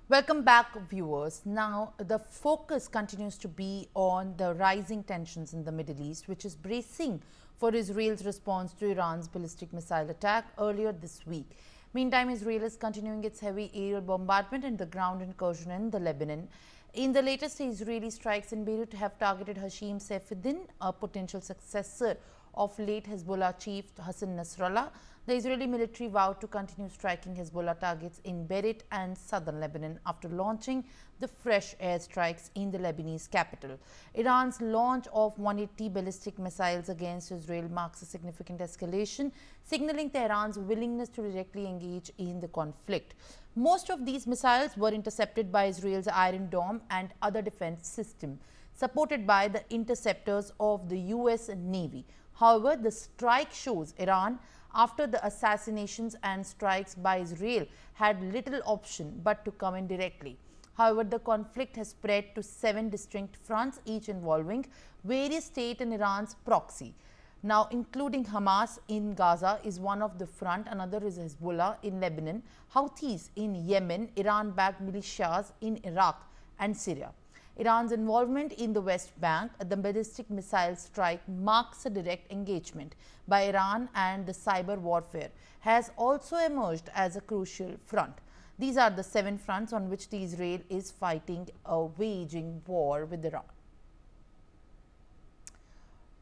Welcome back, viewers. Now, the focus continues to be on the rising tensions in the Middle East, which is bracing for Israel's response to Iran's ballistic missile attack earlier this week. Meantime, Israel is continuing its heavy aerial bombardment and the ground incursion in the Lebanon. In the latest Israeli strikes in Beirut have targeted Hashim Saifuddin, a potential successor of late Hezbollah chief Hassan Nasrallah. The Israeli military vowed to continue striking Hezbollah targets in Beirut and southern Lebanon after launching the fresh airstrikes in the Lebanese capital. Iran's launch of 180 ballistic missiles against Israel marks a significant escalation, signaling Tehran's willingness to directly engage in the conflict. Most of these missiles were intercepted by Israel's Iron Dome and other defense systems, supported by the interceptors of the US Navy. However, the strike shows Iran, after the assassinations and strikes by Israel, had little option but to come in directly. However, the conflict has spread to 7 distinct fronts, each involving various states and Iran's proxy. Now, including Hamas in Gaza is one of the front, another is Hezbollah in Lebanon, Houthis in Yemen, Iran-backed militias in Iraq and Syria. Iran's involvement in the West Bank, the ballistic missile strike marks a direct engagement by Iran, and the cyber warfare has also emerged as a crucial front. These are the 7 fronts on which the Israel is fighting a waging war with Iran.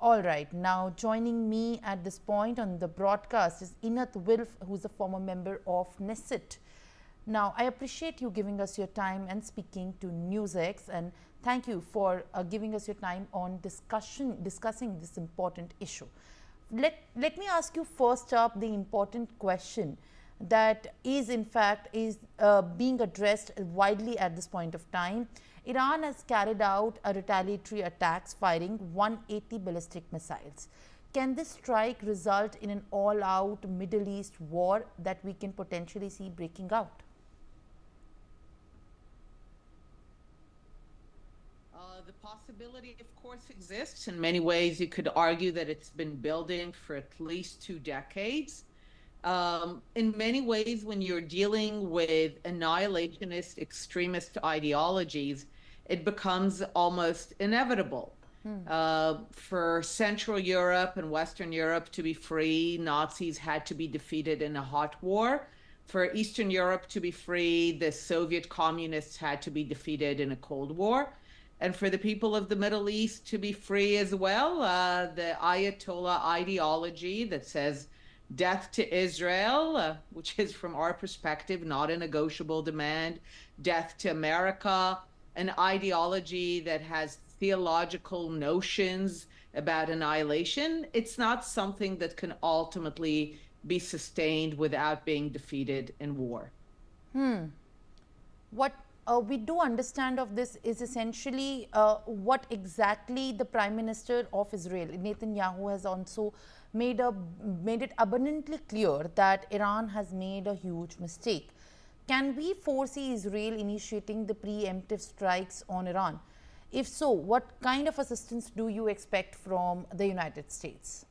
All right, now joining me at this point on the broadcast is Einat Wilf, who is a former member of Knesset. Now, I appreciate you giving us your time and speaking to Newsx, and thank you for giving us your time on discussing this important issue. Let me ask you first up the important question that is in fact being addressed widely at this point of time. Iran has carried out a retaliatory attacks firing 180 ballistic missiles. Can this strike result in an all-out Middle East war that we can potentially see breaking out? The possibility, of course, exists. In many ways, you could argue that it's been building for at least 2 decades. In many ways, when you're dealing with annihilationist extremist ideologies, it becomes almost inevitable. For Central Europe and Western Europe to be free, Nazis had to be defeated in a hot war. For Eastern Europe to be free, the Soviet communists had to be defeated in a Cold War. And for the people of the Middle East to be free as well, the Ayatollah ideology that says death to Israel, which is from our perspective not a negotiable demand, death to America, an ideology that has theological notions about annihilation, it's not something that can ultimately be sustained without being defeated in war. What we do understand of this is essentially what exactly the Prime Minister of Israel, Netanyahu, has also made it abundantly clear that Iran has made a huge mistake. Can we foresee Israel initiating the preemptive strikes on Iran? If so, what kind of assistance do you expect from the United States?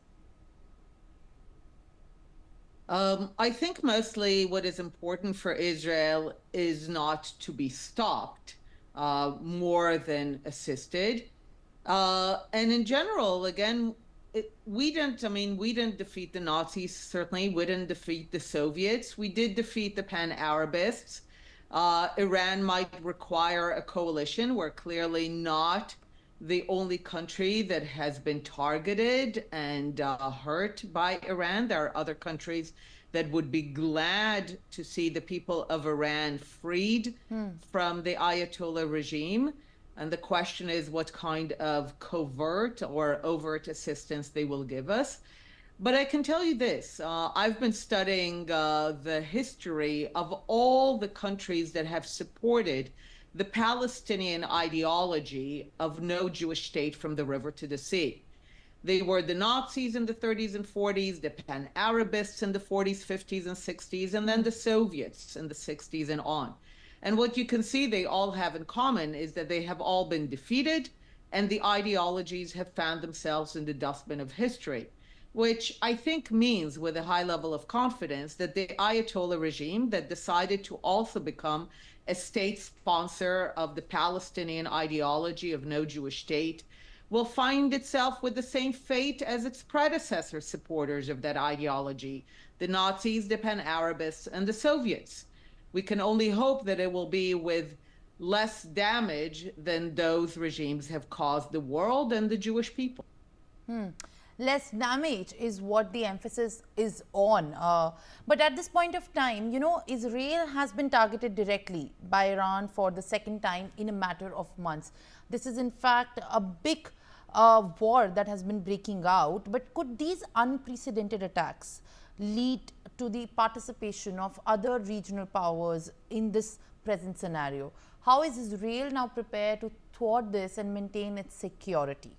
I think mostly what is important for Israel is not to be stopped more than assisted. And in general, again, we didn't defeat the Nazis, certainly. We didn't defeat the Soviets. We did defeat the Pan-Arabists. Iran might require a coalition. We're clearly not the only country that has been targeted and hurt by Iran. There are other countries that would be glad to see the people of Iran freed from the Ayatollah regime. And the question is what kind of covert or overt assistance they will give us. But I can tell you this, I've been studying the history of all the countries that have supported the Palestinian ideology of no Jewish state from the river to the sea. They were the Nazis in the 30s and 40s, the Pan-Arabists in the 40s, 50s, and 60s, and then the Soviets in the 60s and on. And what you can see they all have in common is that they have all been defeated, and the ideologies have found themselves in the dustbin of history. which I think means with a high level of confidence that the Ayatollah regime that decided to also become a state sponsor of the Palestinian ideology of no Jewish state will find itself with the same fate as its predecessor supporters of that ideology, the Nazis, the Pan-Arabists, and the Soviets. We can only hope that it will be with less damage than those regimes have caused the world and the Jewish people. Less damage is what the emphasis is on. But at this point of time, you know, Israel has been targeted directly by Iran for the second time in a matter of months. This is in fact a big war that has been breaking out. But could these unprecedented attacks lead to the participation of other regional powers in this present scenario? How is Israel now prepared to thwart this and maintain its security?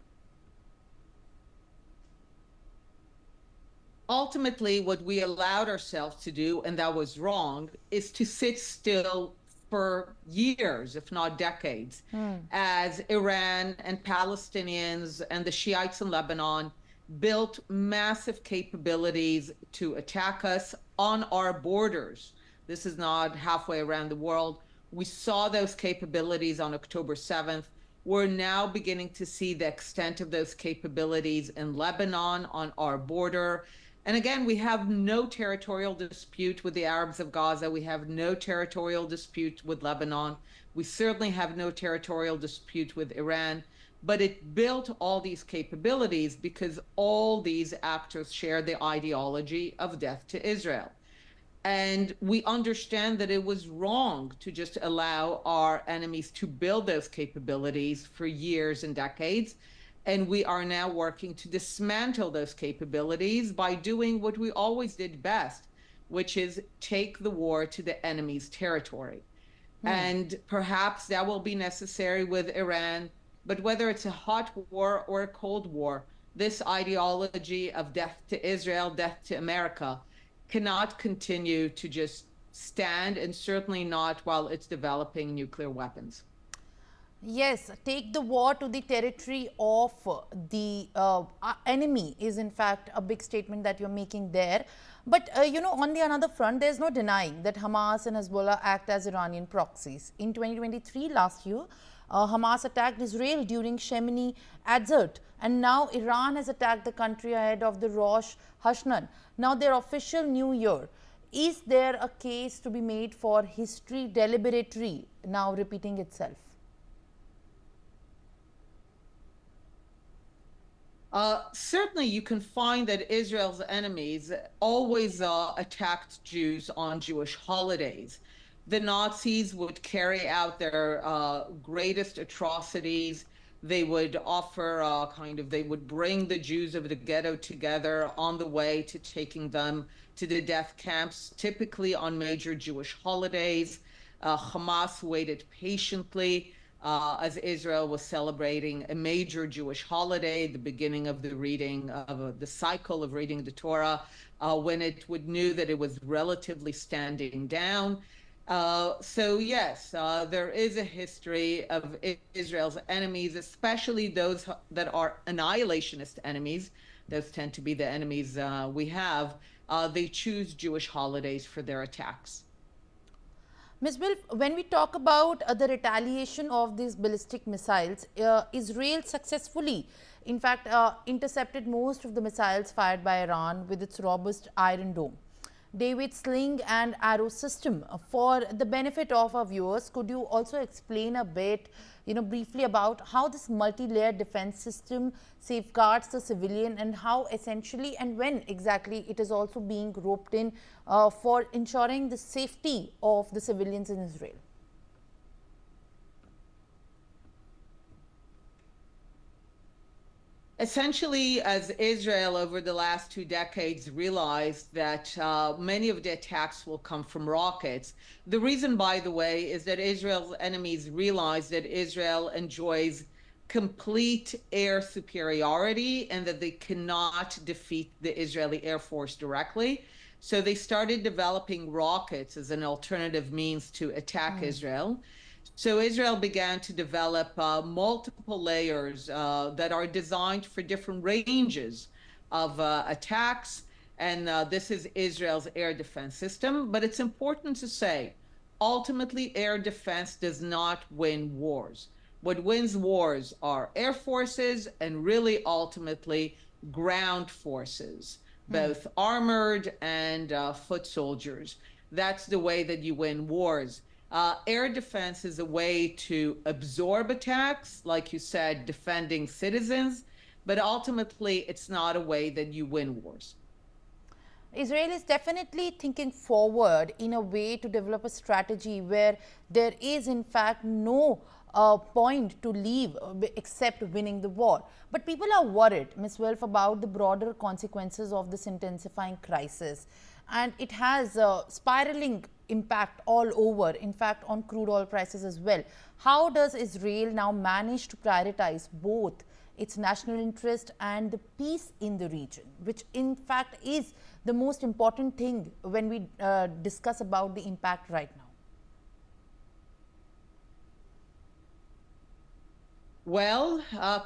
Ultimately, what we allowed ourselves to do, and that was wrong, is to sit still for years, if not decades, as Iran and Palestinians and the Shiites in Lebanon built massive capabilities to attack us on our borders. This is not halfway around the world. We saw those capabilities on October 7th. We're now beginning to see the extent of those capabilities in Lebanon on our border. And again, we have no territorial dispute with the Arabs of Gaza. We have no territorial dispute with Lebanon. We certainly have no territorial dispute with Iran. But it built all these capabilities because all these actors share the ideology of death to Israel. And we understand that it was wrong to just allow our enemies to build those capabilities for years and decades. And we are now working to dismantle those capabilities by doing what we always did best, which is take the war to the enemy's territory. And perhaps that will be necessary with Iran. But whether it's a hot war or a cold war, this ideology of death to Israel, death to America, cannot continue to just stand, and certainly not while it's developing nuclear weapons. Yes, take the war to the territory of the enemy is in fact a big statement that you're making there. But you know, on the another front, there's no denying that Hamas and Hezbollah act as Iranian proxies. In 2023, last year, Hamas attacked Israel during Shemini Atzert, and now Iran has attacked the country ahead of the Rosh Hashanah. Now their official new year. Is there a case to be made for history deliberately now repeating itself? Certainly, you can find that Israel's enemies always attacked Jews on Jewish holidays. The Nazis would carry out their greatest atrocities. They would offer they would bring the Jews of the ghetto together on the way to taking them to the death camps, typically on major Jewish holidays. Hamas waited patiently as Israel was celebrating a major Jewish holiday, the beginning of the reading of the cycle of reading the Torah, when it knew that it was relatively standing down. So yes, there is a history of Israel's enemies, especially those that are annihilationist enemies. Those tend to be the enemies we have. They choose Jewish holidays for their attacks. Ms. Wilf, when we talk about the retaliation of these ballistic missiles, Israel successfully, in fact, intercepted most of the missiles fired by Iran with its robust Iron Dome, David sling and arrow system. For the benefit of our viewers, could you also explain a bit, briefly about how this multi-layered defense system safeguards the civilian, and how essentially and when exactly it is also being roped in for ensuring the safety of the civilians in Israel? Essentially, as Israel over the last 2 decades realized that many of the attacks will come from rockets. The reason, by the way, is that Israel's enemies realize that Israel enjoys complete air superiority and that they cannot defeat the Israeli Air Force directly. So they started developing rockets as an alternative means to attack Israel. So Israel began to develop multiple layers that are designed for different ranges of attacks, and this is Israel's air defense system. But it's important to say, ultimately, air defense does not win wars. What wins wars are air forces and really ultimately ground forces, both armored and foot soldiers. That's the way that you win wars. Air defense is a way to absorb attacks, like you said, defending citizens, but ultimately it's not a way that you win wars. Israel is definitely thinking forward in a way to develop a strategy where there is in fact no point to leave except winning the war. But people are worried, Ms. Wilf, about the broader consequences of this intensifying crisis. And it has a spiraling impact all over, in fact, on crude oil prices as well. How does Israel now manage to prioritize both its national interest and the peace in the region, which in fact is the most important thing when we discuss about the impact right now? Well,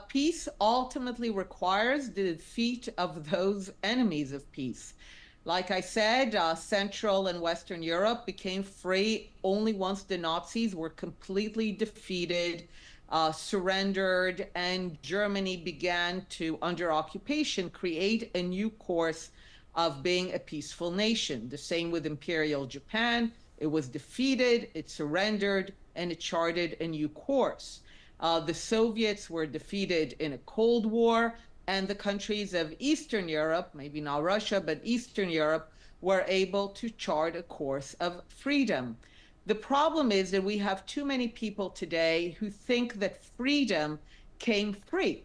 peace ultimately requires the defeat of those enemies of peace. Like I said, Central and Western Europe became free only once the Nazis were completely defeated, surrendered, and Germany began to, under occupation, create a new course of being a peaceful nation. The same with Imperial Japan. It was defeated, it surrendered, and it charted a new course. The Soviets were defeated in a Cold War, and the countries of Eastern Europe, maybe not Russia, but Eastern Europe, were able to chart a course of freedom. The problem is that we have too many people today who think that freedom came free.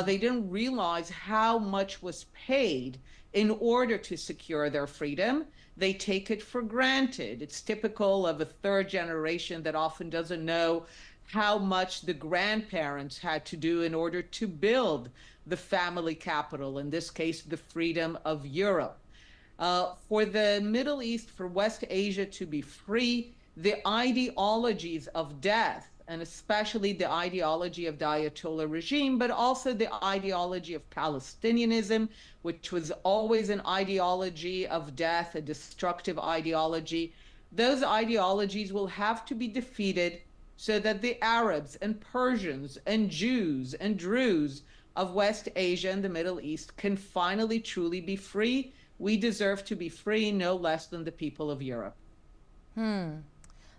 They didn't realize how much was paid in order to secure their freedom. They take it for granted. It's typical of a third generation that often doesn't know how much the grandparents had to do in order to build the family capital, in this case, the freedom of Europe. For the Middle East, for West Asia to be free, the ideologies of death, and especially the ideology of the Ayatollah regime, but also the ideology of Palestinianism, which was always an ideology of death, a destructive ideology, those ideologies will have to be defeated so that the Arabs and Persians and Jews and Druze of West Asia and the Middle East can finally truly be free. We deserve to be free no less than the people of Europe.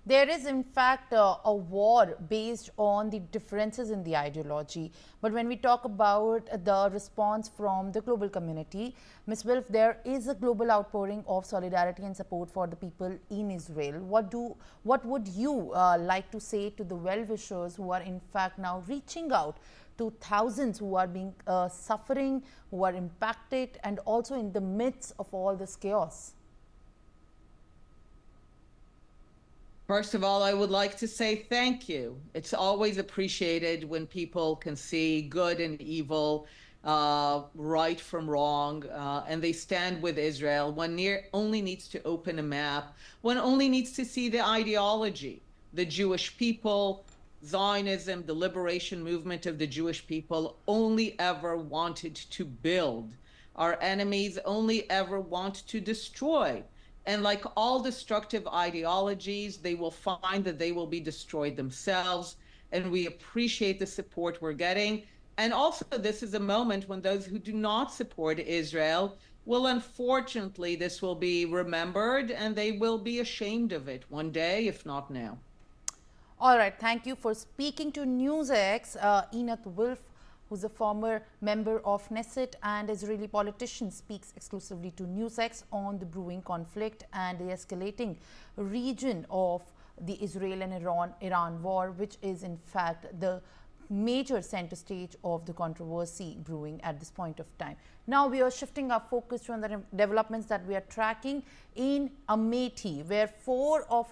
There is in fact a war based on the differences in the ideology. But when we talk about the response from the global community, Ms. Wilf, there is a global outpouring of solidarity and support for the people in Israel. What would you like to say to the well-wishers who are in fact now reaching out to thousands who are being suffering, who are impacted, and also in the midst of all this chaos? First of all, I would like to say thank you. It's always appreciated when people can see good and evil, right from wrong, and they stand with Israel. One only needs to open a map. One only needs to see the ideology. The Jewish people, Zionism, the liberation movement of the Jewish people only ever wanted to build. Our enemies only ever want to destroy. And like all destructive ideologies, they will find that they will be destroyed themselves. And we appreciate the support we're getting. And also, this is a moment when those who do not support Israel will, unfortunately, this will be remembered and they will be ashamed of it one day, if not now. All right. Thank you for speaking to Newsx. Einat Wilf, who's a former member of Knesset and Israeli politician, speaks exclusively to Newsx on the brewing conflict and the escalating region of the Israel and Iran war, which is in fact the major center stage of the controversy brewing at this point of time. Now we are shifting our focus to the developments that we are tracking in Amethi, where 4 of